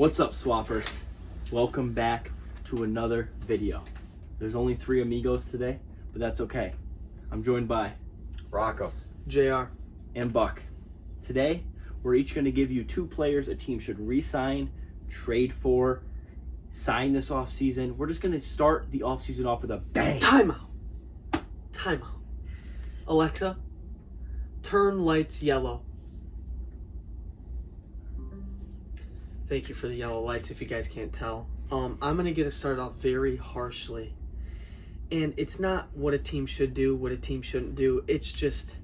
What's up, Swappers? Welcome back to another video. There's only 3 amigos today, but that's okay. I'm joined by Rocco, JR, and Buck. Today, we're each going to give you 2 players a team should re-sign, trade for, sign this offseason. We're just going to start the offseason off with a bang. Timeout. Alexa, turn lights yellow. Thank you for the yellow lights, if you guys can't tell. I'm going to get us started off very harshly. And it's not what a team should do, what a team shouldn't do. It's just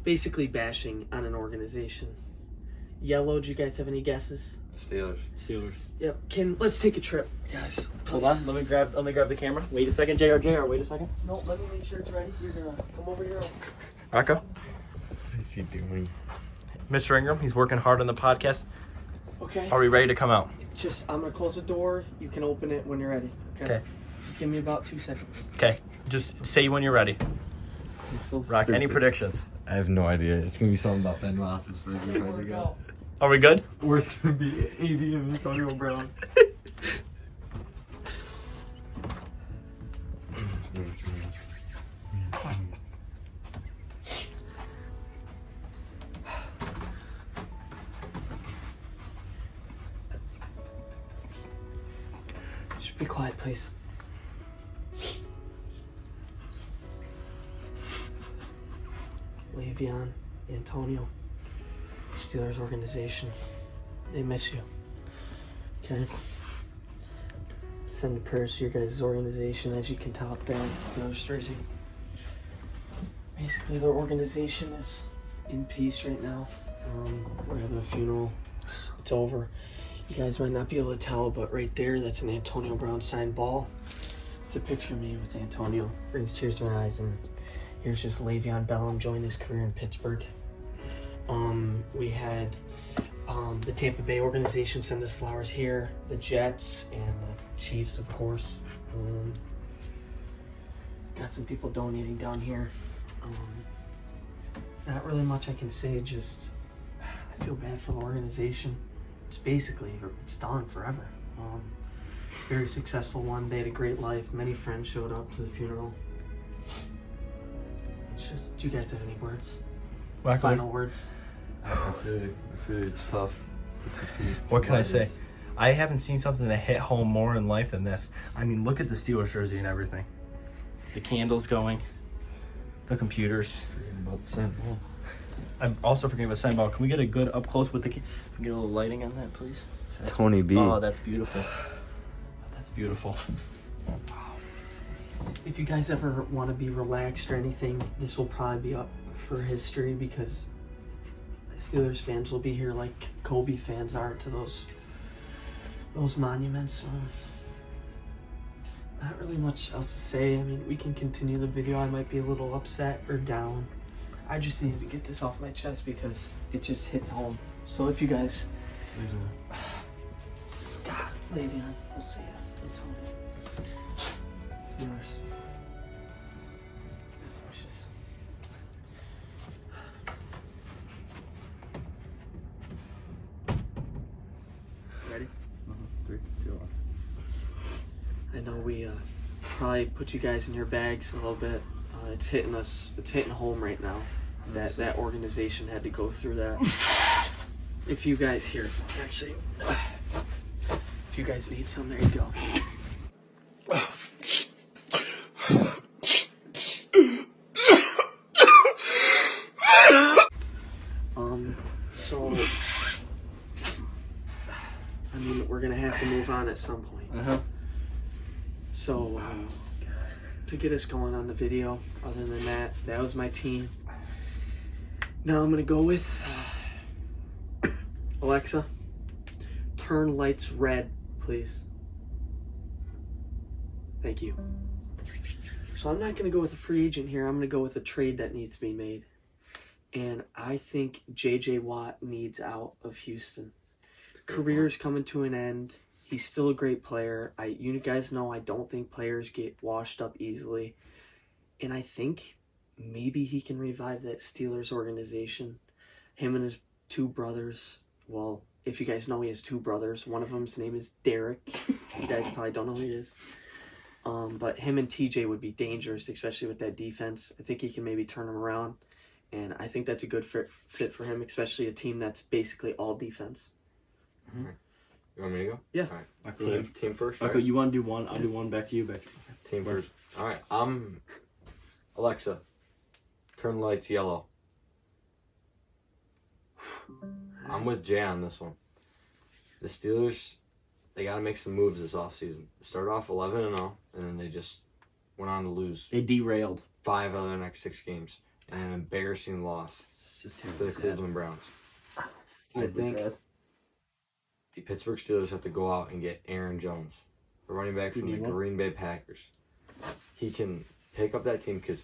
basically bashing on an organization. Yellow, do you guys have any guesses? Steelers. Yep. Let's take a trip, guys. Hold on, let me grab the camera. Wait a second, JR, wait a second. No, let me make sure it's ready. You're going to come over here. Rocco. What is he doing? Mr. Ingram, he's working hard on the podcast. Okay. Are we ready to come out? I'm going to close the door. You can open it when you're ready. Okay. Give me about 2 seconds. Okay, just say when you're ready. He's so Rock, any predictions? I have no idea. It's gonna be something about Ben Roethlisberger, I guess. Are we good? Or it's gonna be AD and Antonio Brown. Just be quiet, please. Le'Veon, Antonio, Steelers organization, they miss you. Okay? Send prayers to your guys' organization, as you can tell up there in the Steelers jersey. Basically, their organization is in peace right now. We're having a funeral. It's over. You guys might not be able to tell, but right there, that's an Antonio Brown signed ball. It's a picture of me with Antonio. Brings tears to my eyes, and here's just Le'Veon Bell enjoying his career in Pittsburgh. We had the Tampa Bay organization send us flowers here, the Jets, and the Chiefs, of course. Got some people donating down here. Not really much I can say, just I feel bad for the organization. It's done forever. Very successful one. They had a great life. Many friends showed up to the funeral. It's just, do you guys have any words? Final words? I feel it's tough. What can I say? I haven't seen something that hit home more in life than this. I mean, look at the Steelers jersey and everything. The candles going. The computers. Forgetting about the sand ball. I'm also forgetting about sign ball. Can we get a good up close with the? Can we get a little lighting on that, please? Tony B. Oh, that's beautiful. That's beautiful. If you guys ever want to be relaxed or anything, this will probably be up for history, because Steelers fans will be here like Kobe fans are to those monuments. Not really much else to say. I mean, we can continue the video. I might be a little upset or down. I just needed to get this off my chest because it just hits home. So if you guys... God, Le'Veon, we'll see ya. Steelers. Best wishes. Ready? 3, 2, 1. I know we probably put you guys in your bags a little bit. It's hitting home right now. That organization had to go through that. If you guys if you guys need some, there you go. So I mean, we're gonna have to move on at some point. So to get us going on the video, other than that was my team. Now I'm gonna go with Alexa, turn lights red, please. Thank you. So I'm not gonna go with a free agent here. I'm gonna go with a trade that needs to be made. And I think J.J. Watt needs out of Houston. Career's coming to an end. He's still a great player. You guys know I don't think players get washed up easily. And I think maybe he can revive that Steelers organization. Him and his 2 brothers, well, If you guys know, he has two brothers. One of them's name is Derek. You guys probably don't know who he is. But him and TJ would be dangerous, especially with that defense. I think he can maybe turn them around. And I think that's a good fit for him, especially a team that's basically all defense. Mm-hmm. You want me to go? Yeah. All right. Team first. Michael, right? you want to do one? I'll do one. Back to you, Vic. Team first. All right. Alexa, turn lights yellow. I'm with Jay on this one. The Steelers, they got to make some moves this offseason. They started off 11-0, and then they just went on to lose They derailed. 5 out of their next 6 games. And an embarrassing loss It's just to terrible. the Cleveland Browns. I Terribly think sad. the Pittsburgh Steelers have to go out and get Aaron Jones, the running back from the Green Bay Packers. He can pick up that team because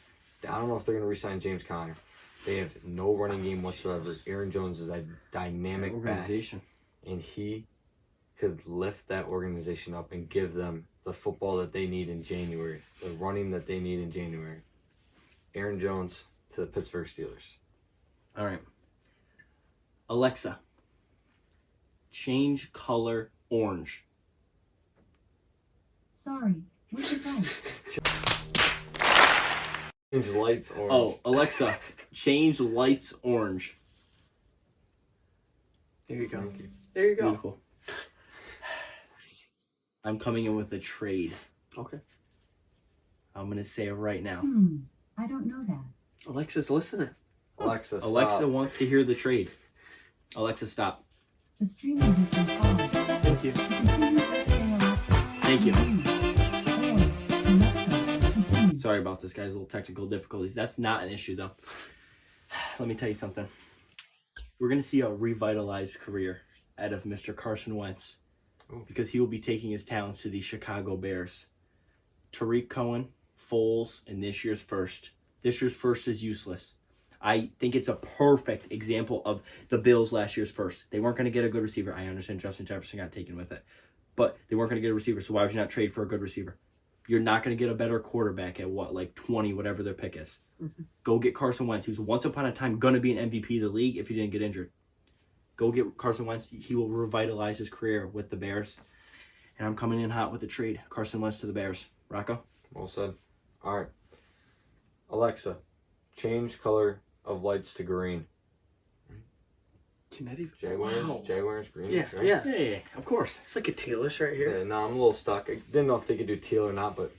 I don't know if they're going to re-sign James Conner. They have no running game whatsoever. Aaron Jones is a dynamic organization, and he could lift that organization up and give them the football that they need in January, the running that they need in January. Aaron Jones to the Pittsburgh Steelers. All right. Alexa, change color orange. Sorry, which device? Change lights orange. Oh, Alexa, change lights orange. There you go. Thank you. There you go. Beautiful. I'm coming in with a trade. Okay. I'm going to say it right now. I don't know that. Alexa's listening. Alexa, stop. Alexa wants to hear the trade. Alexa, stop. The streaming has been paused. Thank you. To continue, say Alexa. Thank you. Or Alexa, continue. Sorry about this, guys. Little technical difficulties. That's not an issue, though. Let me tell you something. We're going to see a revitalized career out of Mr. Carson Wentz because he will be taking his talents to the Chicago Bears. Tariq Cohen, Foles, and this year's first. This year's first is useless. I think it's a perfect example of the Bills last year's first. They weren't going to get a good receiver. I understand Justin Jefferson got taken with it. But they weren't going to get a receiver, so why would you not trade for a good receiver? You're not going to get a better quarterback at what, like 20, whatever their pick is. Mm-hmm. Go get Carson Wentz, who's once upon a time going to be an MVP of the league if he didn't get injured. Go get Carson Wentz. He will revitalize his career with the Bears. And I'm coming in hot with the trade. Carson Wentz to the Bears. Rocco? Well said. All right. Alexa, change color of lights to green. Kinetic. Jaguars green. Yeah, right? yeah. Of course. It's like a tealish right here. Yeah, no, I'm a little stuck. I didn't know if they could do teal or not, but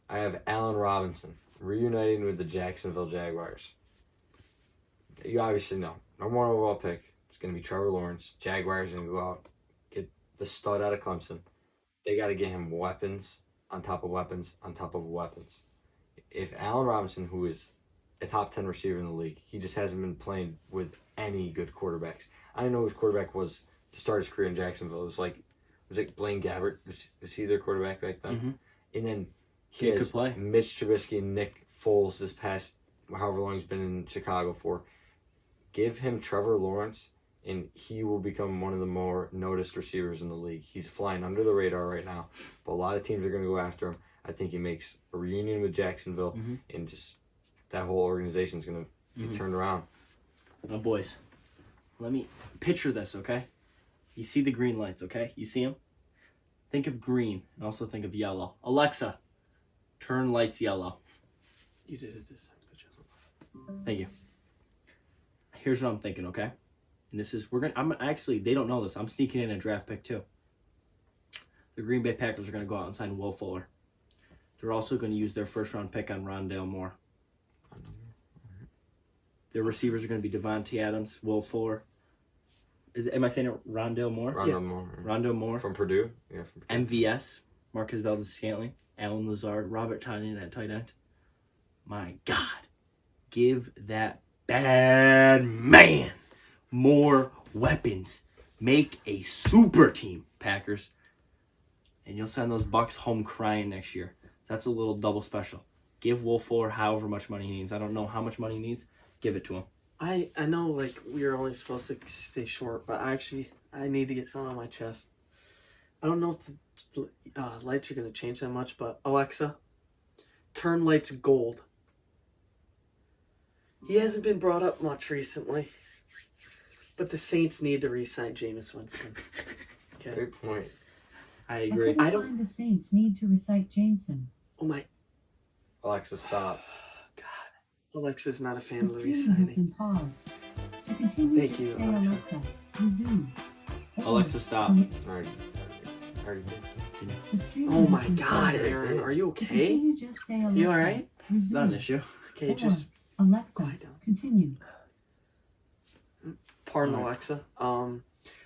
I have Allen Robinson reuniting with the Jacksonville Jaguars. You obviously know. Number 1 overall pick. It's going to be Trevor Lawrence. Jaguars are going to go out, get the stud out of Clemson. They got to get him weapons on top of weapons on top of weapons. If Allen Robinson, who is a top 10 receiver in the league, he just hasn't been playing with any good quarterbacks. I didn't know who his quarterback was to start his career in Jacksonville. It was like Blaine Gabbert. Was he their quarterback back then? Mm-hmm. And then He has could play. Mitch Trubisky and Nick Foles this past however long he's been in Chicago for. Give him Trevor Lawrence, and he will become one of the more noticed receivers in the league. He's flying under the radar right now, but a lot of teams are going to go after him. I think he makes a reunion with Jacksonville, and just that whole organization is going to be turned around. Now, boys, let me picture this, okay? You see the green lights, okay? You see them? Think of green and also think of yellow. Alexa, turn lights yellow. You did it this time. Good job. Thank you. Here's what I'm thinking, okay? And this is, I'm actually, they don't know this. I'm sneaking in a draft pick too. The Green Bay Packers are going to go out and sign Will Fuller. They're also going to use their first round pick on Rondale Moore. Their receivers are going to be Devontae Adams, Will Fuller. Am I saying it Rondale Moore? Rondale Moore. Rondale Moore. From Purdue? Yeah, from Purdue. MVS, Marcus Valdez-Scantling, Alan Lazard, Robert Tonyan at tight end. My God. Give that bad man more weapons. Make a super team, Packers. And you'll send those Bucks home crying next year. That's a little double special. Give Will Fuller however much money he needs. I don't know how much money he needs. Give it to him. I know, like, we were only supposed to stay short, but I need to get something on my chest. I don't know if the lights are going to change that much, but Alexa, turn lights gold. He hasn't been brought up much recently. But the Saints need to re-sign Jameis Winston. Okay. Great point. I I agree. couldn't I don't- find the Saints need to recite Jameson. Oh my Alexa, stop. God. Alexa's not a fan The of the streaming has re-signing. been paused. To continue, Thank just you, say Alexa. Alexa, resume. Or Alexa, stop. Already did. The streaming Oh has my been God, paused. Aaron, are you To okay? continue, just say Alexa, You all right? It's not an resume. issue. Okay, Or, just Alexa, quiet down. continue. pardon Alright. Alexa.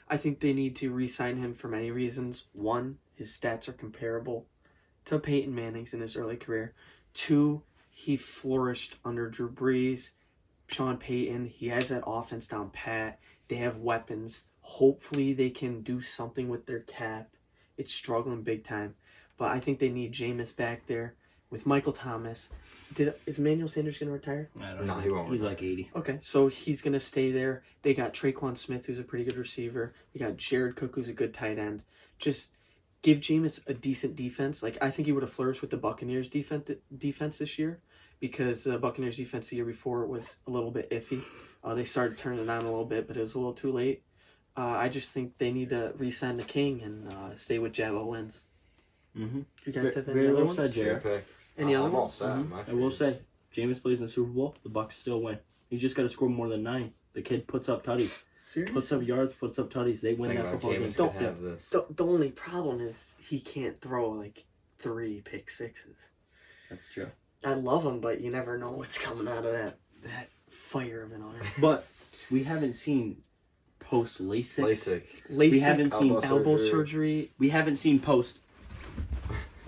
I think they need to re-sign him for many reasons. One, his stats are comparable to Peyton Manning's in his early career. Two, he flourished under Drew Brees, Sean Payton. He has that offense down pat. They have weapons. Hopefully they can do something with their cap. It's struggling big time. But I think they need Jameis back there with Michael Thomas. Is Emmanuel Sanders going to retire? I don't No, know. he won't. He's like 80. Okay, so he's going to stay there. They got Traquan Smith, who's a pretty good receiver. They got Jared Cook, who's a good tight end. Just give Jameis a decent defense. Like, I think he would have flourished with the Buccaneers defense this year because the Buccaneers defense the year before was a little bit iffy. They started turning it on a little bit, but it was a little too late. I just think they need to re-sign the King and stay with Jabo Wins. Mm-hmm. You guys have any Very other well ones? said, Great Jared. pick. Any other I'm all ones? set. Mhm. My I will favorites. say, Jameis plays in the Super Bowl. The Bucs still win. He just got to score more than 9. The kid puts up tutties. Seriously? Puts up yards, puts up tutties. They win Think that about football game. Jameis Don't could have this. The only problem is he can't throw like 3 pick sixes. That's true. I love him, but you never know what's coming out of that fire of an arm. But we haven't seen post LASIK. LASIK. LASIK, We haven't seen elbow surgery. We haven't seen post.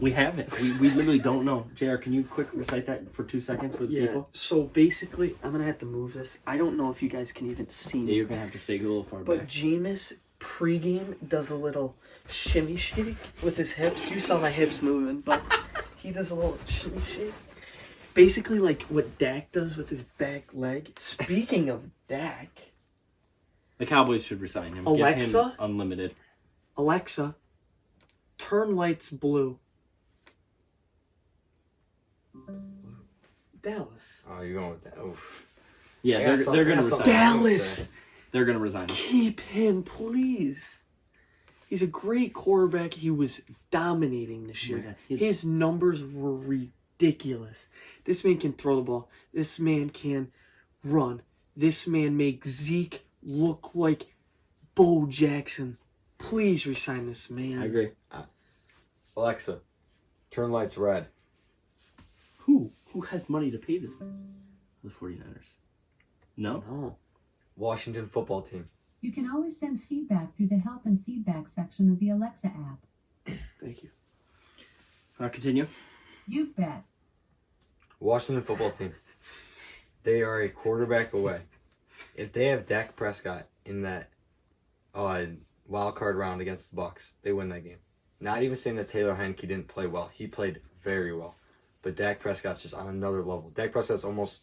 We haven't. We literally don't know. JR, can you quick recite that for 2 seconds for the Yeah. people? So basically, I'm gonna have to move this. I don't know if you guys can even see Yeah, me, you're going to have to stay a little far but back. Jameis pregame does a little shimmy shake with his hips. You saw my hips moving, but he does a little shimmy shake. Basically, like what Dak does with his back leg. Speaking of Dak, The Cowboys should resign him. Alexa? Give him unlimited. Alexa, turn lights blue. Dallas. Oh, you're going with that. Oof. Yeah, I got they're something- going I to got resign him. something. Dallas! They're going to resign him. Keep him, please. He's a great quarterback. He was dominating this year. Oh my God. His numbers were ridiculous. This man can throw the ball. This man can run. This man makes Zeke look like Bo Jackson. Please resign this man. I agree. Alexa, turn lights red. Who has money to pay this? The 49ers. No? No. Washington football team. You can always send feedback through the help and feedback section of the Alexa app. Thank you. Continue. You bet. Washington football team. They are a quarterback away. If they have Dak Prescott in that wild card round against the Bucks, they win that game. Not even saying that Taylor Heineke didn't play well. He played very well. But Dak Prescott's just on another level. Dak Prescott's almost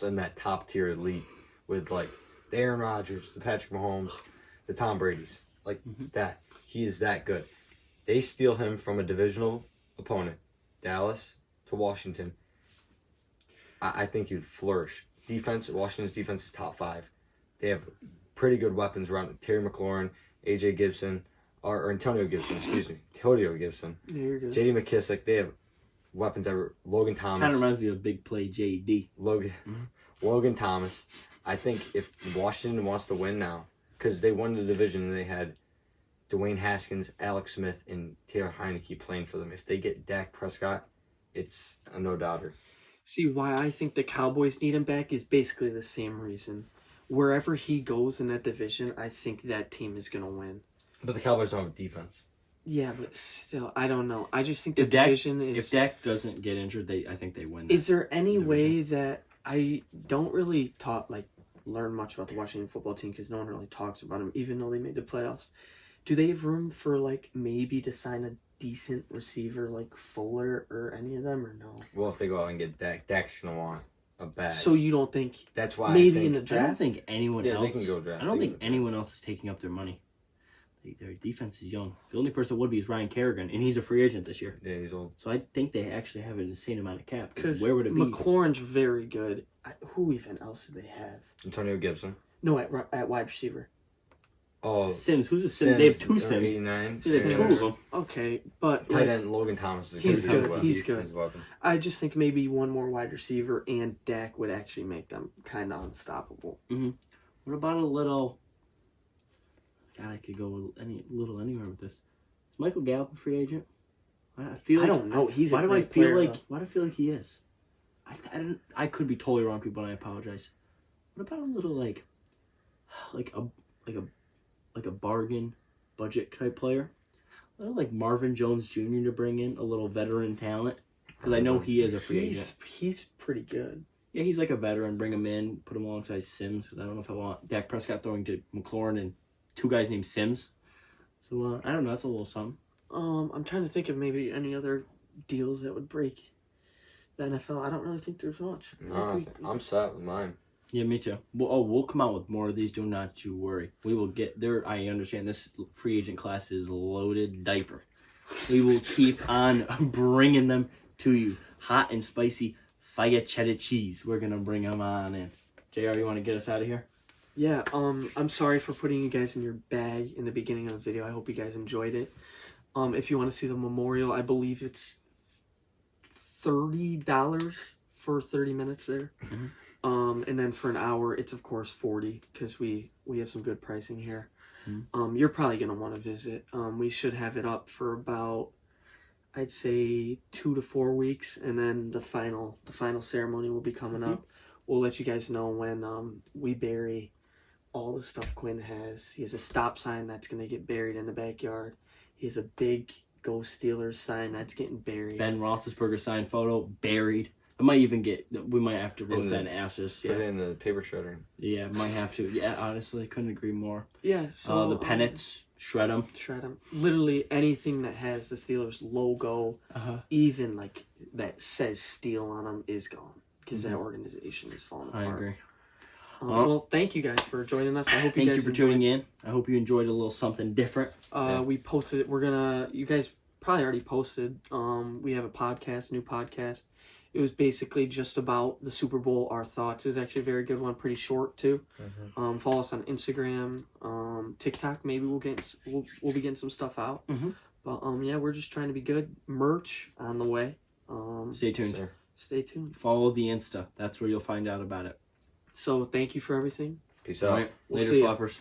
in that top tier elite with like the Aaron Rodgers, the Patrick Mahomes, the Tom Brady's. Like that. He is that good. They steal him from a divisional opponent, Dallas to Washington. I think he'd flourish. Washington's defense is top 5. They have pretty good weapons around Terry McLaurin, AJ Gibson, or Antonio Gibson, excuse me. Antonio Gibson. Yeah, you're good. JD McKissick, they have weapons ever. Logan Thomas. Kind of reminds me of Big Play JD. Logan Thomas. I think if Washington wants to win now, because they won the division and they had Dwayne Haskins, Alex Smith, and Taylor Heineke playing for them. If they get Dak Prescott, it's a no-doubter. See, why I think the Cowboys need him back is basically the same reason. Wherever he goes in that division, I think that team is going to win. But the Cowboys don't have a defense. Yeah, but still, I don't know. I just think the If Dak- division is... If Dak doesn't get injured, I think they win. Is there any division. way that I don't really learn much about the Washington football team because no one really talks about them, even though they made the playoffs? Do they have room for maybe to sign a decent receiver like Fuller or any of them, or no? Well, if they go out and get Dak, Dak's going to want a bag. So you don't think That's why maybe I think, in the I don't draft? think anyone Yeah, else. they can go draft. I don't They think can go anyone else is taking up their money. Their defense is young. The only person that would be is Ryan Kerrigan, and he's a free agent this year. Yeah, he's old. So I think they actually have an insane amount of cap. Because Where would it be? McLaurin's very good. Who even else do they have? Antonio Gibson. No, at wide receiver. Oh, Sims. Who's a Sims? They have two Sims. 89. They have two of them. Okay, but Tight end Logan Thomas is he's good. good. He's good. I just think maybe one more wide receiver and Dak would actually make them kind of unstoppable. Mm-hmm. What about a little? God, I could go anywhere with this. Is Michael Gallup a free agent? I feel. I don't know. He's why a do I great feel player, like? though. Why do I feel like he is? I could be totally wrong, people, and I apologize. What about a little like a bargain budget type player? A little like Marvin Jones Jr. to bring in a little veteran talent, because I know he is a free agent. He's pretty good. Yeah, he's like a veteran. Bring him in, put him alongside Sims, because I don't know if I want Dak Prescott throwing to McLaurin and two guys named Sims. So I don't know. That's a little something. I'm trying to think of maybe any other deals that would break the NFL. I don't really think there's much. No, I'm set with mine. Yeah, me too. We'll come out with more of these. Do not you worry. We will get there. I understand this free agent class is loaded diaper. We will keep on bringing them to you, hot and spicy fire cheddar cheese. We're gonna bring them on in. JR, you want to get us out of here? Yeah. I'm sorry for putting you guys in your bag in the beginning of the video. I hope you guys enjoyed it. If you want to see the memorial, I believe it's $30 for 30 minutes there. Mm-hmm. And then for an hour, it's of course $40 because we have some good pricing here. Mm-hmm. You're probably gonna want to visit. We should have it up for about, I'd say 2 to 4 weeks, and then the final ceremony will be coming up. We'll let you guys know when we bury all the stuff Quinn has. He has a stop sign that's gonna get buried in the backyard. He has a big Go Steelers sign that's getting buried. Ben Roethlisberger signed photo buried. I might even we might have to roast that in ashes. Put it in the paper shredder. Yeah, might have to. Yeah, honestly, couldn't agree more. Yeah, so the pennants, shred them. Shred them. Literally anything that has the Steelers logo, even like that says Steel on them, is gone because that organization is falling apart. I agree. Well, thank you guys for joining us. I hope you Thank guys you for tuning in. I hope you enjoyed a little something different. We posted. You guys probably already posted. We have a podcast, new podcast. It was basically just about the Super Bowl, our thoughts. It was actually a very good one, pretty short too. Mm-hmm. Follow us on Instagram, TikTok. Maybe we'll be getting some stuff out. Mm-hmm. But yeah, we're just trying to be good. Merch on the way. Stay tuned. Sure. Stay tuned. Follow the Insta. That's where you'll find out about it. So thank you for everything. Peace out. All right. We'll Later, see ya. floppers.